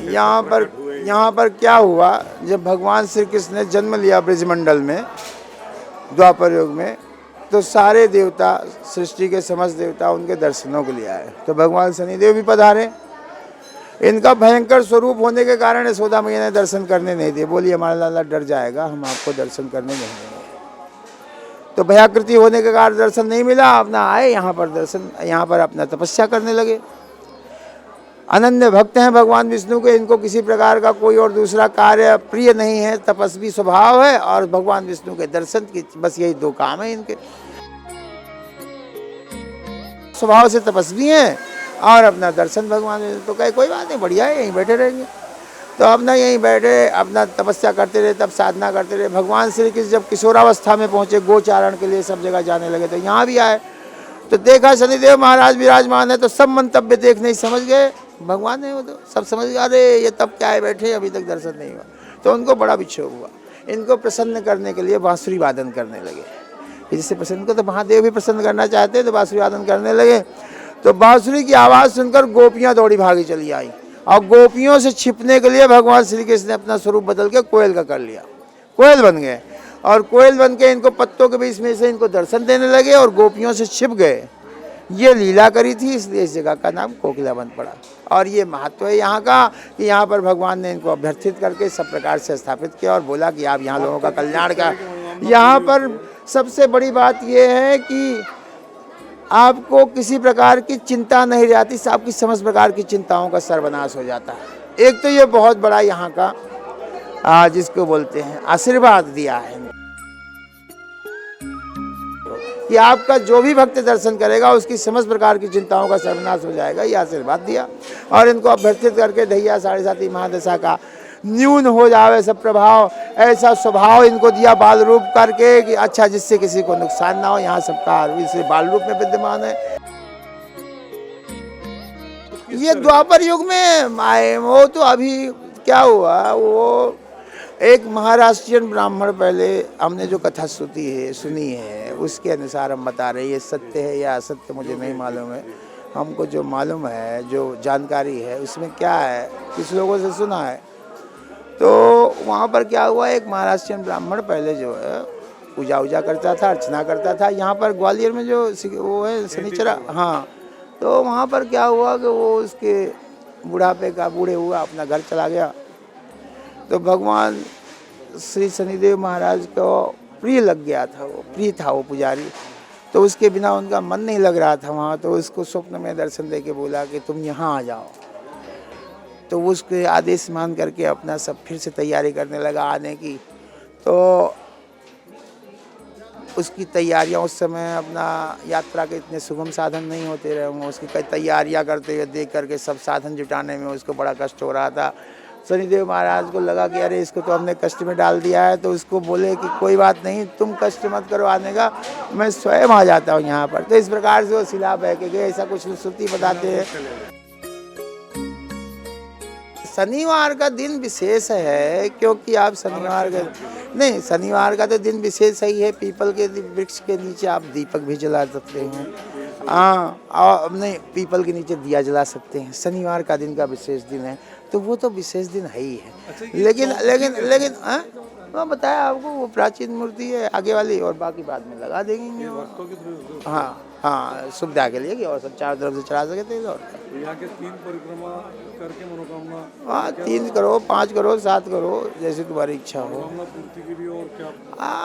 यहाँ पर क्या हुआ, जब भगवान श्री कृष्ण ने जन्म लिया ब्रजमंडल में द्वापर युग में, तो सारे देवता, सृष्टि के समस्त देवता उनके दर्शनों के लिए आए। तो भगवान शनिदेव भी पधारे। इनका भयंकर स्वरूप होने के कारण यशोदा मैया ने दर्शन करने नहीं दिए। बोली हमारा लाला डर जाएगा, हम आपको दर्शन करने नहीं देंगे। तो भयाकृति होने के कारण दर्शन नहीं मिला। अपना आए यहाँ पर दर्शन, यहाँ पर अपना तपस्या करने लगे। अनन्य भक्त हैं भगवान विष्णु के, इनको किसी प्रकार का कोई और दूसरा कार्य प्रिय नहीं है, तपस्वी स्वभाव है और भगवान विष्णु के दर्शन की बस यही दो काम है इनके। स्वभाव से तपस्वी हैं और अपना दर्शन भगवान विष्णु। तो कहे कोई बात नहीं, बढ़िया है, यहीं बैठे रहेंगे। तो अपना यहीं बैठे अपना तपस्या करते रहे, तब साधना करते रहे। भगवान श्री कृष्ण जब किशोरावस्था में पहुँचे, गोचारण के लिए सब जगह जाने लगे, तो यहाँ भी आए। तो देखा शनिदेव महाराज विराजमान है, तो सब मंतव्य देखने ही समझ गए भगवान ने। वो तो सब समझ गए, अरे ये तब क्या है बैठे, अभी तक दर्शन नहीं हुआ। तो उनको बड़ा विक्षोभ हुआ। इनको प्रसन्न करने के लिए बांसुरी वादन करने लगे। जिससे प्रसन्न को तो महादेव भी प्रसन्न करना चाहते, तो बांसुरी वादन करने लगे। तो बांसुरी की आवाज़ सुनकर गोपियाँ दौड़ी भागी चली आई, और गोपियों से छिपने के लिए भगवान श्री कृष्ण ने अपना स्वरूप बदल के कोयल का कर लिया। कोयल बन गए, और कोयल बन के इनको पत्तों के बीच में से इनको दर्शन देने लगे और गोपियों से छिप गए। ये लीला करी थी, इसलिए इस जगह का नाम कोकिला वन पड़ा। और ये महत्व है यहाँ का कि यहाँ पर भगवान ने इनको अभ्यर्थित करके सब प्रकार से स्थापित किया और बोला कि आप यहाँ लोगों का कल्याण का। यहाँ पर सबसे बड़ी बात ये है कि आपको किसी प्रकार की चिंता नहीं रहती, आपकी समस्त प्रकार की चिंताओं का सर्वनाश हो जाता है। एक तो ये बहुत बड़ा यहाँ का जिसको बोलते हैं आशीर्वाद दिया है कि आपका जो भी भक्त दर्शन करेगा उसकी समस्त प्रकार की चिंताओं का सर्वनाश हो जाएगा, ये आशीर्वाद दिया। और इनको अभ्यर्थित करके दैया 7.5 महादशा का न्यून हो जावे सब प्रभाव, ऐसा स्वभाव इनको दिया बाल रूप करके कि अच्छा जिससे किसी को नुकसान ना हो। यहाँ सबका इसे बाल रूप में विद्यमान है। ये द्वापर युग में आए। वो तो अभी क्या हुआ, वो एक महाराष्ट्रियन ब्राह्मण, पहले हमने जो कथा सुनी है उसके अनुसार हम बता रहे हैं। ये सत्य है या असत्य मुझे नहीं मालूम है। हमको जो मालूम है, जो जानकारी है उसमें क्या है, कुछ लोगों से सुना है। तो वहाँ पर क्या हुआ, एक महाराष्ट्रियन ब्राह्मण पहले जो है पूजा वूजा करता था, अर्चना करता था। यहाँ पर ग्वालियर में जो वो है शनिचरा, हाँ, तो वहाँ पर क्या हुआ कि वो उसके बूढ़े हुआ, अपना घर चला गया। तो भगवान श्री शनिदेव महाराज को प्रिय लग गया था, वो प्रिय था वो पुजारी। तो उसके बिना उनका मन नहीं लग रहा था वहाँ। तो उसको स्वप्न में दर्शन दे के बोला कि तुम यहाँ आ जाओ। तो उसके आदेश मान करके अपना सब फिर से तैयारी करने लगा आने की। तो उसकी तैयारियां उस समय अपना यात्रा के इतने सुगम साधन नहीं होते रहे, वो उसकी कई तैयारियां करते हुए देख करके सब साधन जुटाने में उसको बड़ा कष्ट हो रहा था। शनिदेव महाराज को लगा कि अरे इसको तो हमने कष्ट में डाल दिया है। तो उसको बोले कि कोई बात नहीं, तुम कष्ट मत करो आने का, मैं स्वयं आ जाता हूँ यहाँ पर। तो इस प्रकार से वो शिला बह के गए, ऐसा कुछ श्रुति बताते हैं। शनिवार का दिन विशेष है, क्योंकि आप शनिवार का नहीं, शनिवार का तो दिन विशेष ही है। पीपल के वृक्ष के नीचे आप दीपक भी जला सकते हैं, हाँ, और नहीं पीपल के नीचे दिया जला सकते हैं। शनिवार का दिन का विशेष दिन है, तो वो तो विशेष दिन है ही है। लेकिन हाँ बताया आपको, वो प्राचीन मूर्ति है आगे वाली, और बाकी बाद में लगा देंगे। हाँ, सुविधा के लिए कि और सब चारों तरफ से चढ़ा सके थे। और यहाँ के 3 परिक्रमा करके मनोकामना, हाँ 3 करो, 5 करो, 7 करो, जैसे तुम्हारी इच्छा हो। पूर्ति के लिए और क्या?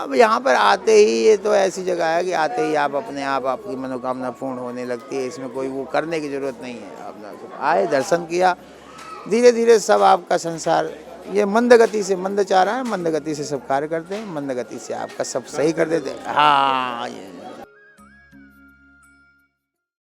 अब यहाँ पर आते ही, ये तो ऐसी जगह है कि आते ही आप अपने आप आपकी मनोकामना पूर्ण होने लगती है। इसमें कोई वो करने की जरूरत नहीं है। अपना आए, दर्शन किया, धीरे धीरे सब आपका संसार ये मंद गति से, मंद चाह रहा है, मंद गति से सब कार्य करते हैं, मंद गति से आपका सब सही कर देते हैं। हाँ, ये